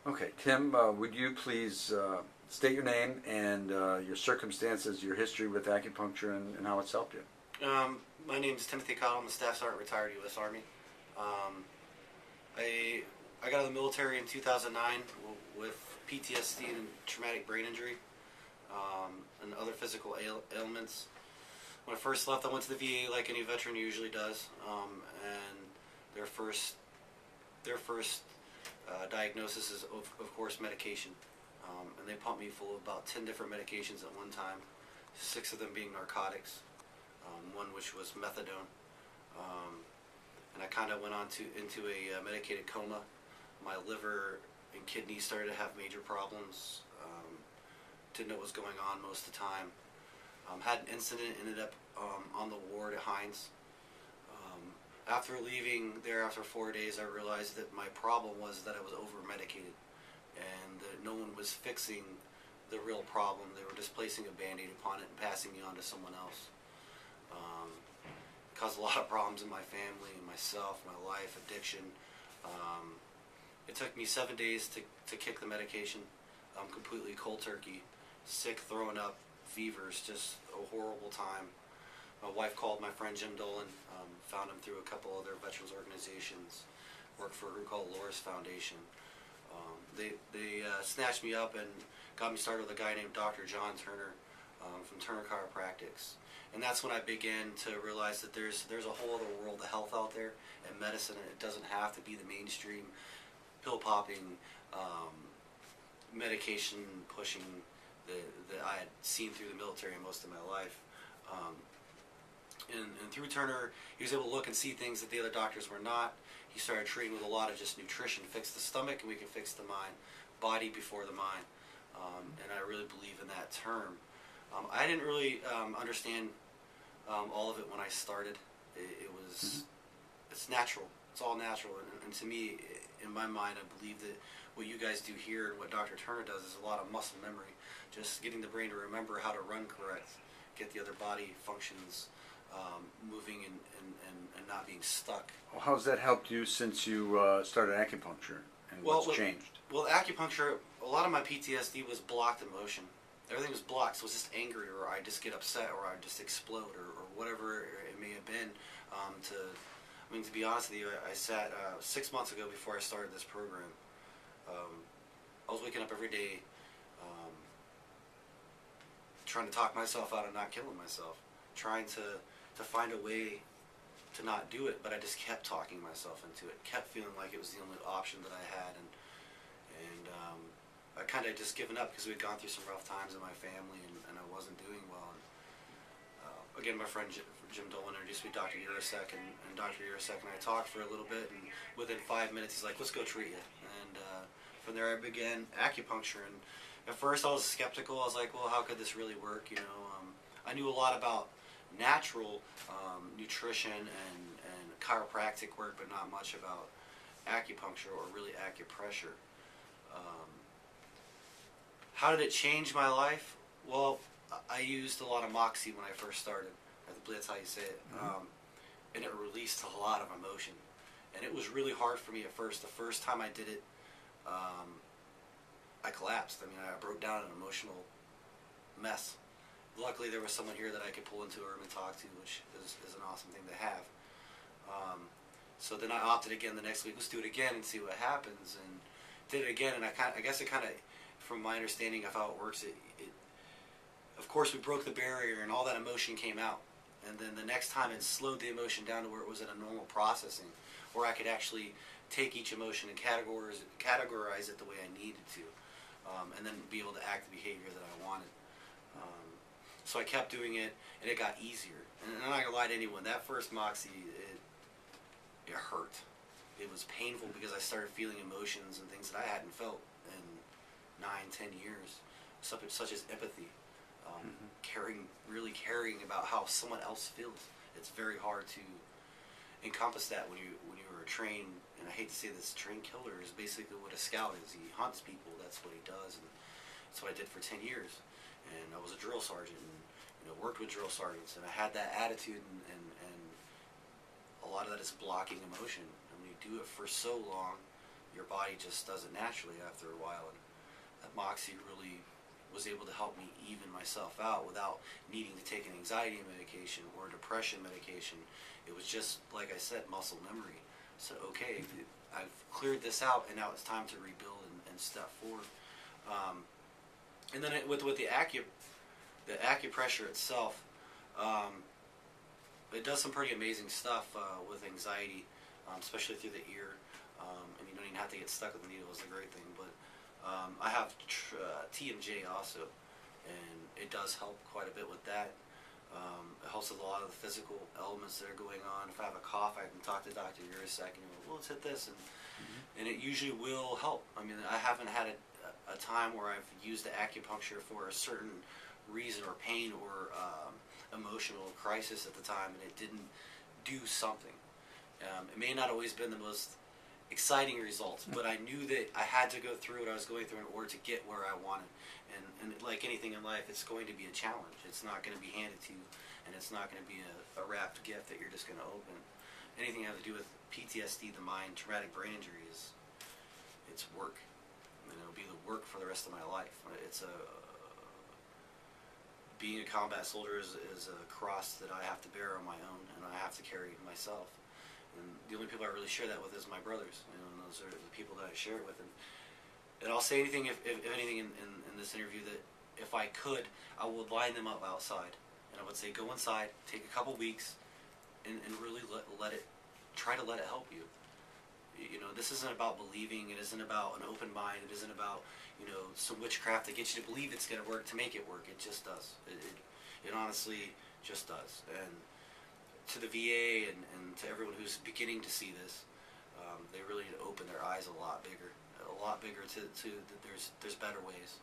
Okay, Tim, would you please state your name and your circumstances, your history with acupuncture, and how it's helped you? My name is Timothy Cottle. I'm a Staff Sergeant, retired U.S. Army. I got out of the military in 2009 with PTSD and traumatic brain injury and other physical ailments. When I first left, I went to the VA like any veteran usually does, and their first diagnosis is, of course, medication. And they pumped me full of about 10 different medications at one time, 6 of them being narcotics, one which was methadone. And I kind of went on into a medicated coma. My liver and kidneys started to have major problems. Didn't know what was going on most of the time. Had an incident, ended up on the ward at Heinz. After leaving there after 4 days, I realized that my problem was that I was over-medicated and that no one was fixing the real problem. They were just placing a Band-Aid upon it and passing me on to someone else. It caused a lot of problems in my family, and myself, my life, addiction. It took me 7 days to kick the medication. Completely cold turkey, sick, throwing up, fevers, just a horrible time. My wife called my friend Jim Dolan, found him through a couple other veterans organizations, worked for a group called Loris Foundation. They snatched me up and got me started with a guy named Dr. John Turner from Turner Chiropractics. And that's when I began to realize that there's a whole other world of health out there and medicine, and it doesn't have to be the mainstream pill popping, medication pushing that I had seen through the military most of my life. And through Turner, he was able to look and see things that the other doctors were not. He started treating with a lot of just nutrition. Fix the stomach and we can fix the mind. Body before the mind. And I really believe in that term. I didn't really understand all of it when I started. It was, it's natural. It's all natural. And to me, in my mind, I believe that what you guys do here and what Dr. Turner does is a lot of muscle memory. Just getting the brain to remember how to run correct, get the other body functions moving and not being stuck. Well, how's that helped you since you started acupuncture, and what's changed? Well, acupuncture, a lot of my PTSD was blocked emotion. Everything was blocked, so I was just angry, or I'd just get upset, or I'd just explode, or whatever it may have been. To be honest with you, I sat 6 months ago before I started this program. I was waking up every day trying to talk myself out of not killing myself, trying to find a way to not do it, but I just kept talking myself into it, kept feeling like it was the only option that I had, and I kind of just given up because we'd gone through some rough times in my family, and I wasn't doing well. And, again, my friend Jim Dolan introduced me to Dr. Urasek, and Dr. Urasek and I talked for a little bit, and within 5 minutes he's like, let's go treat you. And from there I began acupuncture, and at first I was skeptical. I was like, well, how could this really work? I knew a lot about natural nutrition and chiropractic work, but not much about acupuncture or really acupressure. How did it change my life? Well, I used a lot of moxie when I first started. I believe that's how you say it. And it released a lot of emotion. And it was really hard for me at first. The first time I did it, I collapsed. I broke down an emotional mess. Luckily, there was someone here that I could pull into a room and talk to, which is an awesome thing to have. So then I opted again the next week. Let's do it again and see what happens. And did it again, and I guess it kind of, from my understanding of how it works, of course we broke the barrier and all that emotion came out. And then the next time it slowed the emotion down to where it was in a normal processing, where I could actually take each emotion and categorize it the way I needed to, and then be able to act the behavior that I wanted. So I kept doing it, and it got easier. And I'm not going to lie to anyone, that first moxie, it hurt. It was painful because I started feeling emotions and things that I hadn't felt in 9-10 years, such as empathy, really caring about how someone else feels. It's very hard to encompass that when you were trained, and I hate to say this, trained killer is basically what a scout is. He hunts people, that's what he does, and that's what I did for 10 years. And I was a drill sergeant, and worked with drill sergeants, and I had that attitude, and a lot of that is blocking emotion. And when you do it for so long, your body just does it naturally after a while. And that Moxie really was able to help me even myself out without needing to take an anxiety medication or a depression medication. It was just, like I said, muscle memory. So, okay, I've cleared this out, and now it's time to rebuild and step forward. And then with the acupressure itself, it does some pretty amazing stuff with anxiety, especially through the ear. And you don't even have to get stuck with the needle, is a great thing. But I have TMJ also, and it does help quite a bit with that. It helps with a lot of the physical elements that are going on. If I have a cough, I can talk to Dr. Urisek and well, let's hit this, and it usually will help. I mean, I haven't had a time where I've used the acupuncture for a certain reason or pain or emotional crisis at the time, and it didn't do something. It may not always been the most exciting results, but I knew that I had to go through what I was going through in order to get where I wanted. And like anything in life, it's going to be a challenge. It's not going to be handed to you, and it's not going to be a wrapped gift that you're just going to open. Anything that has to do with PTSD, the mind, traumatic brain injury, it's work. And it'll be the work for the rest of my life. It's being a combat soldier is a cross that I have to bear on my own, and I have to carry myself. And the only people I really share that with is my brothers. And those are the people that I share it with. And I'll say anything, if anything in this interview, that if I could, I would line them up outside. And I would say, go inside, take a couple weeks, and really let it, try to let it help you. You know, this isn't about believing. It isn't about an open mind. It isn't about, you know, some witchcraft that gets you to believe it's going to work to make it work. It just does. It honestly just does. And to the VA and to everyone who's beginning to see this, they really need to open their eyes a lot bigger to that there's better ways.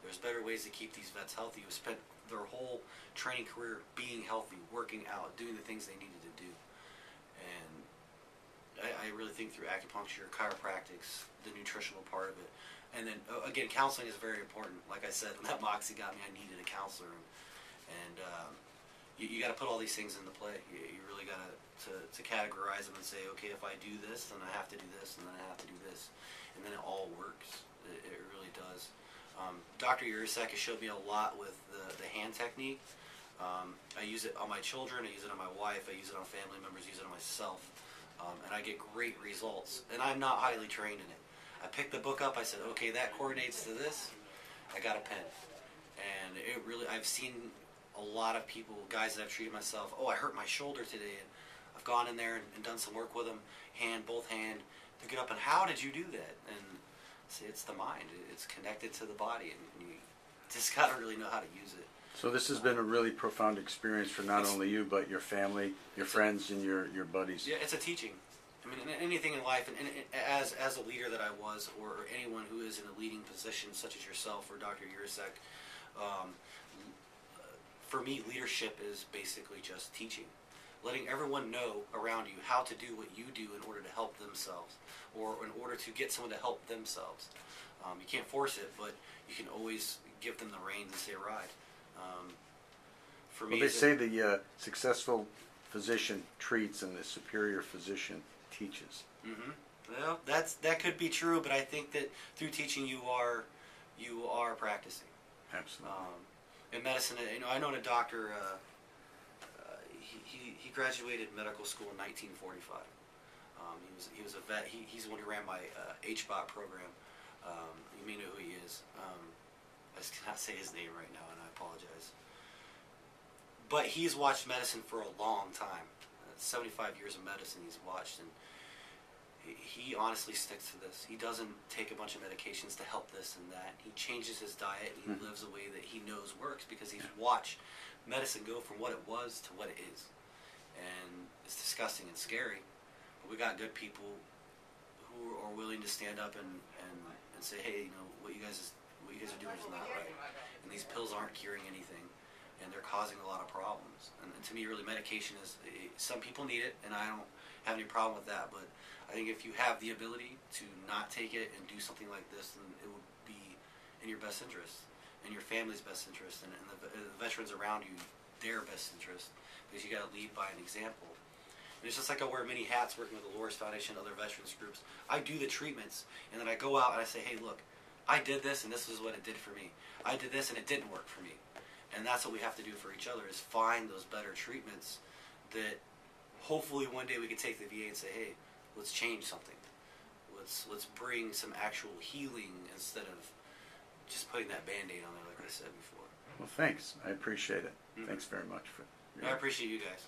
There's better ways to keep these vets healthy who spent their whole training career being healthy, working out, doing the things they needed to do. And I really think through acupuncture, chiropractics, the nutritional part of it, and then again, counseling is very important. Like I said, when that Moxie got me, I needed a counselor, and you got to put all these things into play. You really got to categorize them and say, okay, if I do this, then I have to do this, and then I have to do this, and then it all works. It really does. Dr. Urisek has showed me a lot with the hand technique. I use it on my children, I use it on my wife, I use it on family members, I use it on myself, and I get great results. And I'm not highly trained in it. I picked the book up, I said, okay, that coordinates to this, I got a pen. And it really, I've seen a lot of people, guys that I've treated myself, oh, I hurt my shoulder today, and I've gone in there and done some work with them, both hand, to get up, and how did you do that? And see, it's the mind. It's connected to the body, and you just got to really know how to use it. So this has been a really profound experience for not only you, but your family, your friends, and your buddies. Yeah, it's a teaching. I mean, anything in life, and as a leader that I was, or anyone who is in a leading position, such as yourself or Dr. Urisek, for me, leadership is basically just teaching. Letting everyone know around you how to do what you do in order to help themselves, or in order to get someone to help themselves. You can't force it, but you can always give them the reins and say, ride. For me, well, they say the successful physician treats and the superior physician teaches. Mm-hmm. Well, that could be true, but I think that through teaching you are practicing. Absolutely. In medicine, you know, I know a doctor. He graduated medical school in 1945. He was a vet. He's the one who ran my HBOT program. You may know who he is. I just cannot say his name right now, and I apologize. But he's watched medicine for a long time. 75 years of medicine he's watched, and he honestly sticks to this. He doesn't take a bunch of medications to help this and that. He changes his diet, and he lives a way that he knows works because he's watched medicine go from what it was to what it is. And it's disgusting and scary, but we got good people who are willing to stand up and say, hey, you know, what you guys are doing is not right, and these pills aren't curing anything, and they're causing a lot of problems. And to me, really, medication is, some people need it, and I don't have any problem with that, but I think if you have the ability to not take it and do something like this, then it would be in your best interest, in your family's best interest, and the veterans around you, their best interest, because you got to lead by an example. And it's just like I wear many hats working with the Loris Foundation, other veterans groups. I do the treatments, and then I go out and I say, hey, look, I did this, and this is what it did for me. I did this, and it didn't work for me. And that's what we have to do for each other, is find those better treatments that hopefully one day we can take the VA and say, hey, let's change something. Let's bring some actual healing instead of just putting that Band-Aid on there, like I said before. Well, thanks. I appreciate it. Thanks very much for. I appreciate you guys.